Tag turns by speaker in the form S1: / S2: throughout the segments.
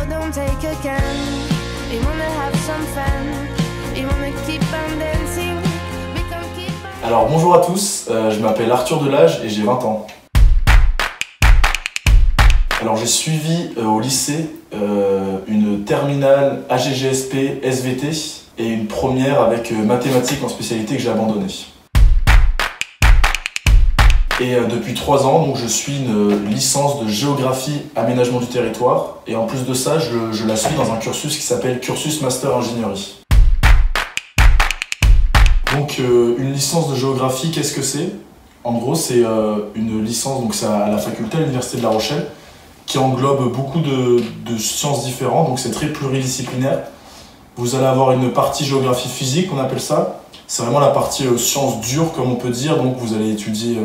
S1: don't take a can. We wanna have some fun. We wanna keep on dancing. We can keep on...
S2: Alors bonjour à tous, je m'appelle Arthur Delage et j'ai 20 ans. Alors j'ai suivi au lycée une terminale AGGSP SVT et une première avec mathématiques en spécialité que j'ai abandonnée. Et depuis 3 ans, donc, je suis une licence de géographie aménagement du territoire et en plus de ça, je la suis dans un cursus qui s'appelle cursus master ingénierie. Donc une licence de géographie, qu'est-ce que c'est? En gros, c'est une licence, donc c'est à la faculté à l'Université de La Rochelle, qui englobe beaucoup de sciences différentes, donc c'est très pluridisciplinaire. Vous allez avoir une partie géographie physique, on appelle ça. C'est vraiment la partie sciences dures, comme on peut dire, donc vous allez étudier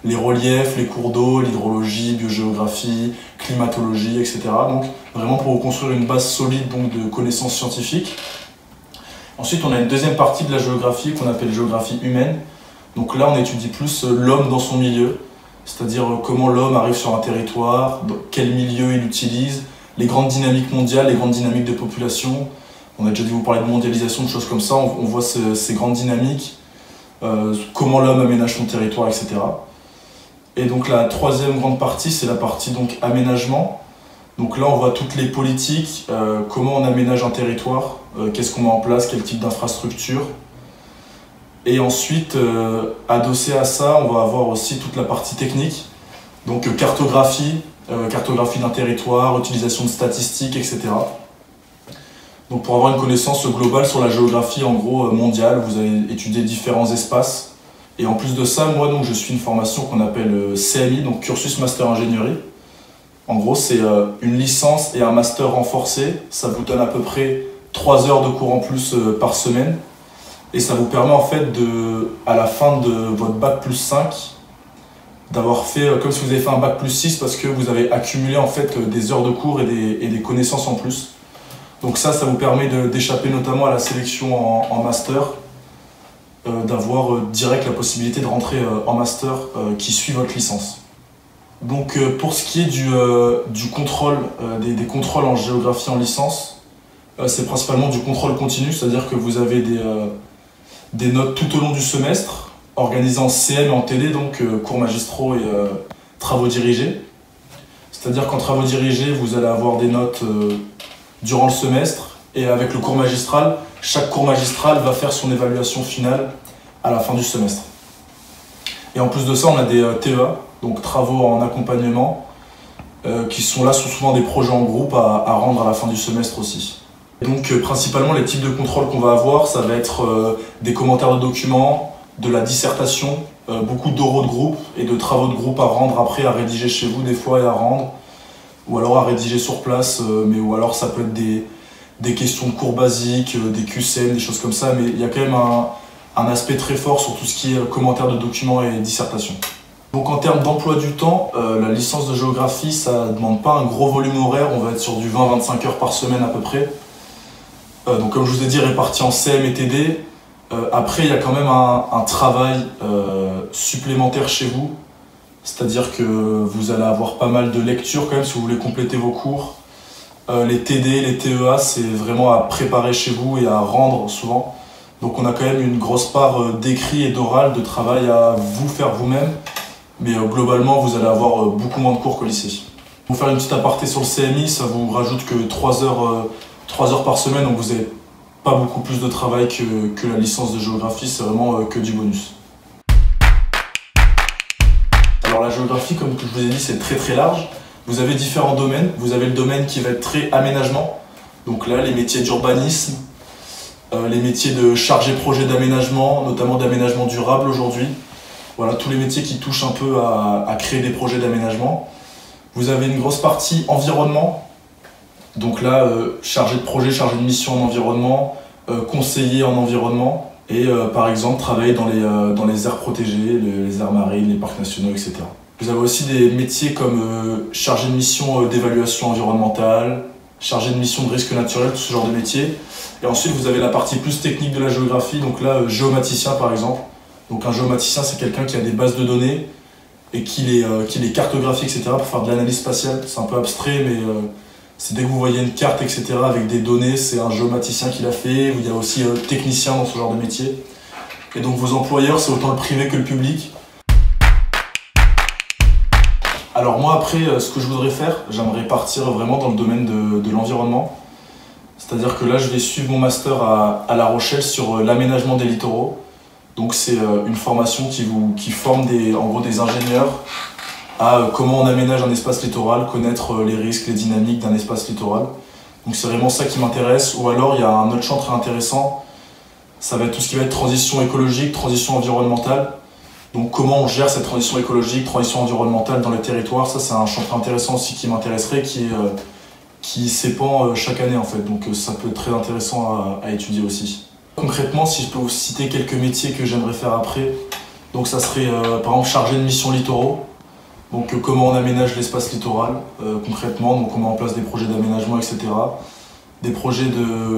S2: les reliefs, les cours d'eau, l'hydrologie, biogéographie, climatologie, etc. Donc vraiment pour vous construire une base solide donc, de connaissances scientifiques. Ensuite, on a une deuxième partie de la géographie qu'on appelle géographie humaine. Donc là, on étudie plus l'homme dans son milieu, c'est-à-dire comment l'homme arrive sur un territoire, dans quel milieu il utilise, les grandes dynamiques mondiales, les grandes dynamiques de population. On a déjà dû vous parler de mondialisation, de choses comme ça, on voit ces grandes dynamiques, comment l'homme aménage son territoire, etc. Et donc la troisième grande partie, c'est la partie donc, aménagement. Donc là, on voit toutes les politiques, comment on aménage un territoire, qu'est-ce qu'on met en place, quel type d'infrastructure. Et ensuite, adossé à ça, on va avoir aussi toute la partie technique, donc cartographie d'un territoire, utilisation de statistiques, etc. Donc pour avoir une connaissance globale sur la géographie en gros mondiale, vous allez étudier différents espaces. Et en plus de ça, moi donc, je suis une formation qu'on appelle CMI, donc cursus master ingénierie. En gros, c'est une licence et un master renforcé. Ça vous donne à peu près 3 heures de cours en plus par semaine. Et ça vous permet en fait, à la fin de votre bac plus 5, d'avoir fait comme si vous avez fait un bac plus 6 parce que vous avez accumulé en fait des heures de cours et des connaissances en plus. Donc ça vous permet d'échapper notamment à la sélection en master, d'avoir direct la possibilité de rentrer en master qui suit votre licence. Donc pour ce qui est du contrôle, des contrôles en géographie en licence, c'est principalement du contrôle continu, c'est-à-dire que vous avez des notes tout au long du semestre, organisées en CM et en TD, donc cours magistraux et travaux dirigés. C'est-à-dire qu'en travaux dirigés, vous allez avoir des notes durant le semestre, et avec le cours magistral, chaque cours magistral va faire son évaluation finale à la fin du semestre. Et en plus de ça, on a des TEA, donc travaux en accompagnement, qui sont là, sont souvent des projets en groupe à rendre à la fin du semestre aussi. Donc principalement les types de contrôles qu'on va avoir, ça va être des commentaires de documents, de la dissertation, beaucoup d'oraux de groupe et de travaux de groupe à rendre après, à rédiger chez vous des fois et à rendre, ou alors à rédiger sur place, ou alors ça peut être des questions de cours basiques, des QCM, des choses comme ça, mais il y a quand même un aspect très fort sur tout ce qui est commentaires de documents et dissertation. Donc en termes d'emploi du temps, la licence de géographie, ça ne demande pas un gros volume horaire, on va être sur du 20-25 heures par semaine à peu près. Donc comme je vous ai dit, réparti en CM et TD. Après, il y a quand même un travail supplémentaire chez vous. C'est-à-dire que vous allez avoir pas mal de lectures quand même si vous voulez compléter vos cours. Les TD, les TEA, c'est vraiment à préparer chez vous et à rendre souvent. Donc on a quand même une grosse part d'écrit et d'oral, de travail à vous faire vous-même. Mais globalement, vous allez avoir beaucoup moins de cours qu'au lycée. Pour faire une petite aparté sur le CMI, ça vous rajoute que 3 heures par semaine, donc vous n'avez pas beaucoup plus de travail que la licence de géographie, c'est vraiment que du bonus. Alors la géographie, comme je vous ai dit, c'est très très large. Vous avez différents domaines. Vous avez le domaine qui va être très aménagement. Donc là, les métiers d'urbanisme, les métiers de chargé projet d'aménagement, notamment d'aménagement durable aujourd'hui. Voilà, tous les métiers qui touchent un peu à créer des projets d'aménagement. Vous avez une grosse partie environnement. Donc là, chargé de projet, chargé de mission en environnement, conseiller en environnement. Et par exemple, travailler dans les aires protégées, les aires marines, les parcs nationaux, etc. Vous avez aussi des métiers comme chargé de mission d'évaluation environnementale, chargé de mission de risque naturel, tout ce genre de métiers. Et ensuite, vous avez la partie plus technique de la géographie, donc là, géomaticien par exemple. Donc un géomaticien, c'est quelqu'un qui a des bases de données et qui les cartographie, etc. pour faire de l'analyse spatiale. C'est un peu abstrait, mais C'est dès que vous voyez une carte, etc., avec des données, c'est un géomaticien qui l'a fait. Il y a aussi technicien dans ce genre de métier. Et donc vos employeurs, c'est autant le privé que le public. Alors moi après, ce que je voudrais faire, j'aimerais partir vraiment dans le domaine de l'environnement. C'est-à-dire que là, je vais suivre mon master à La Rochelle sur l'aménagement des littoraux. Donc c'est une formation qui forme en gros des ingénieurs à comment on aménage un espace littoral, connaître les risques, les dynamiques d'un espace littoral. Donc c'est vraiment ça qui m'intéresse. Ou alors il y a un autre champ très intéressant, ça va être tout ce qui va être transition écologique, transition environnementale. Donc comment on gère cette transition écologique, transition environnementale dans les territoires, ça c'est un champ très intéressant aussi qui m'intéresserait, qui s'épand chaque année en fait. Donc ça peut être très intéressant à étudier aussi. Concrètement, si je peux vous citer quelques métiers que j'aimerais faire après, donc ça serait par exemple chargé de mission littoraux. Donc comment on aménage l'espace littoral concrètement, donc on met en place des projets d'aménagement, etc. Des projets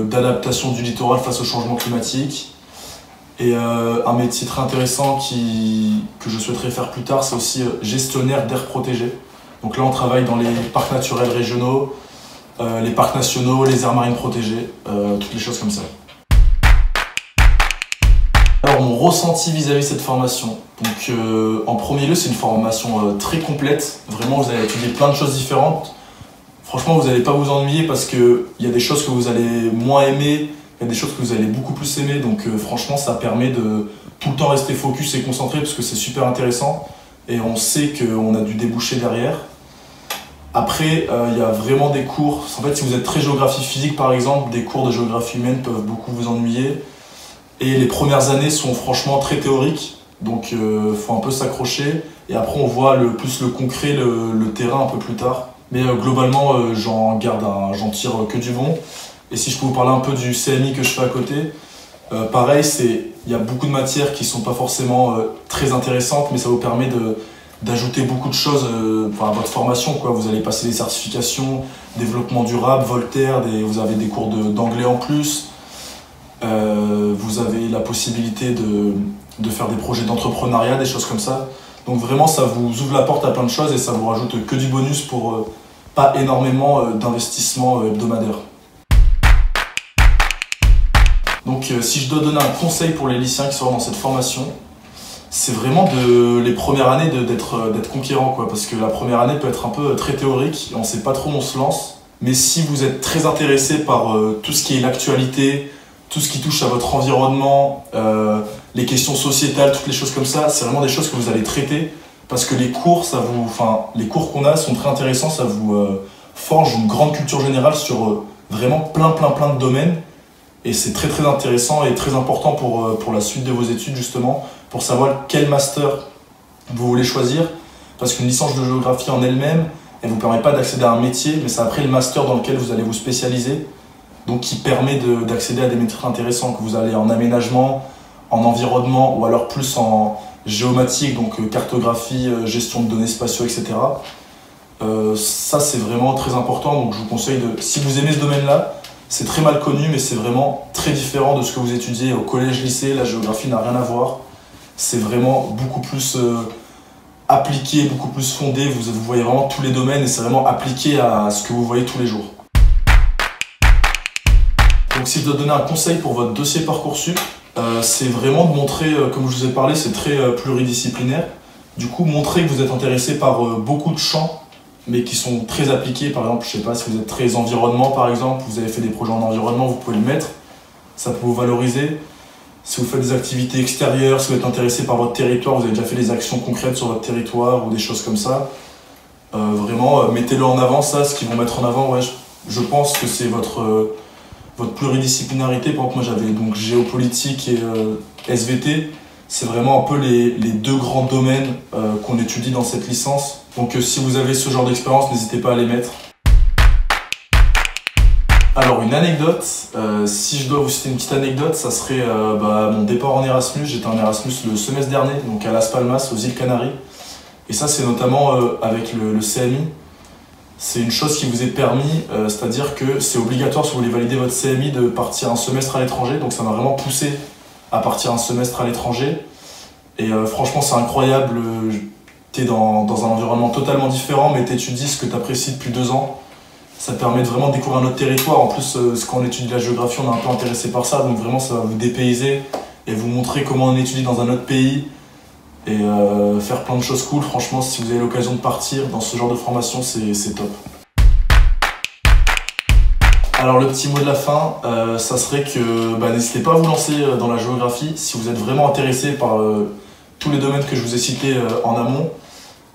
S2: d'adaptation du littoral face au changement climatique. Et un métier très intéressant que je souhaiterais faire plus tard, c'est aussi gestionnaire d'aires protégées. Donc là on travaille dans les parcs naturels régionaux, les parcs nationaux, les aires marines protégées, toutes les choses comme ça. Alors mon ressenti vis-à-vis de cette formation, donc en premier lieu c'est une formation très complète, vraiment vous allez étudier plein de choses différentes. Franchement vous n'allez pas vous ennuyer parce qu'il y a des choses que vous allez moins aimer, il y a des choses que vous allez beaucoup plus aimer, donc franchement ça permet de tout le temps rester focus et concentré parce que c'est super intéressant et on sait qu'on a du débouché derrière. Après il y a vraiment des cours, en fait si vous êtes très géographie physique par exemple, des cours de géographie humaine peuvent beaucoup vous ennuyer. Et les premières années sont franchement très théoriques, donc faut un peu s'accrocher. Et après on voit plus le concret, le terrain un peu plus tard. Mais globalement j'en tire que du bon. Et si je peux vous parler un peu du CMI que je fais à côté, pareil, il y a beaucoup de matières qui sont pas forcément très intéressantes, mais ça vous permet d'ajouter beaucoup de choses à votre formation, quoi. Vous allez passer des certifications, développement durable, Voltaire, vous avez des cours d'anglais en plus. Vous avez la possibilité de faire des projets d'entrepreneuriat, des choses comme ça. Donc vraiment ça vous ouvre la porte à plein de choses et ça vous rajoute que du bonus pour pas énormément d'investissement hebdomadaire. Donc si je dois donner un conseil pour les lycéens qui seront dans cette formation, c'est vraiment les premières années d'être conquérant, quoi, parce que la première année peut être un peu très théorique, on ne sait pas trop où on se lance. Mais si vous êtes très intéressé par tout ce qui est l'actualité, tout ce qui touche à votre environnement, les questions sociétales, toutes les choses comme ça, c'est vraiment des choses que vous allez traiter parce que les cours les cours qu'on a sont très intéressants, ça vous forge une grande culture générale sur vraiment plein de domaines et c'est très intéressant et très important pour la suite de vos études justement, pour savoir quel master vous voulez choisir parce qu'une licence de géographie en elle-même, elle ne vous permet pas d'accéder à un métier, mais c'est après le master dans lequel vous allez vous spécialiser. Donc qui permet d'accéder à des métiers intéressants, que vous allez en aménagement, en environnement ou alors plus en géomatique, donc cartographie, gestion de données spatiaux, etc. Ça c'est vraiment très important, donc je vous conseille si vous aimez ce domaine-là, c'est très mal connu mais c'est vraiment très différent de ce que vous étudiez au collège-lycée, la géographie n'a rien à voir. C'est vraiment beaucoup plus appliqué, beaucoup plus fondé, vous voyez vraiment tous les domaines et c'est vraiment appliqué à ce que vous voyez tous les jours. Donc si je dois donner un conseil pour votre dossier Parcoursup, c'est vraiment de montrer, comme je vous ai parlé, c'est très pluridisciplinaire. Du coup, montrer que vous êtes intéressé par beaucoup de champs, mais qui sont très appliqués. Par exemple, je sais pas, si vous êtes très environnement par exemple, vous avez fait des projets en environnement, vous pouvez le mettre, ça peut vous valoriser. Si vous faites des activités extérieures, si vous êtes intéressé par votre territoire, vous avez déjà fait des actions concrètes sur votre territoire ou des choses comme ça, vraiment mettez-le en avant, ça, ce qu'ils vont mettre en avant, ouais, je pense que c'est votre pluridisciplinarité. Par exemple, moi j'avais donc géopolitique et SVT, c'est vraiment un peu les deux grands domaines qu'on étudie dans cette licence. Donc si vous avez ce genre d'expérience, n'hésitez pas à les mettre. Alors une anecdote, si je dois vous citer une petite anecdote, ça serait mon départ en Erasmus. J'étais en Erasmus le semestre dernier, donc à Las Palmas, aux îles Canaries. Et ça c'est notamment avec le CMI. C'est une chose qui vous est permis, c'est-à-dire que c'est obligatoire si vous voulez valider votre CMI de partir un semestre à l'étranger. Donc ça m'a vraiment poussé à partir un semestre à l'étranger. Et franchement c'est incroyable, t'es dans un environnement totalement différent mais t'étudies ce que t'apprécies depuis 2 ans. Ça permet de vraiment découvrir notre territoire. En plus, quand on étudie la géographie, on est un peu intéressé par ça, donc vraiment ça va vous dépayser et vous montrer comment on étudie dans un autre pays et faire plein de choses cool. Franchement, si vous avez l'occasion de partir dans ce genre de formation, c'est top. Alors le petit mot de la fin, ça serait que n'hésitez pas à vous lancer dans la géographie si vous êtes vraiment intéressé par tous les domaines que je vous ai cités en amont.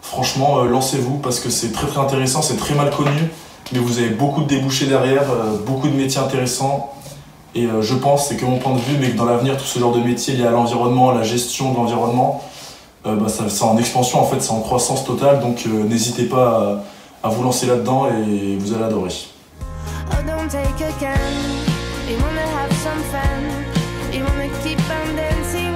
S2: Franchement, lancez-vous parce que c'est très intéressant, c'est très mal connu, mais vous avez beaucoup de débouchés derrière, beaucoup de métiers intéressants. Et je pense, c'est que mon point de vue, mais que dans l'avenir, tout ce genre de métiers liés à l'environnement, à la gestion de l'environnement, c'est en expansion, en fait, c'est en croissance totale. Donc n'hésitez pas à vous lancer là-dedans et vous allez adorer.
S1: Oh, don't take a can. We wanna have some fun. We wanna keep on dancing.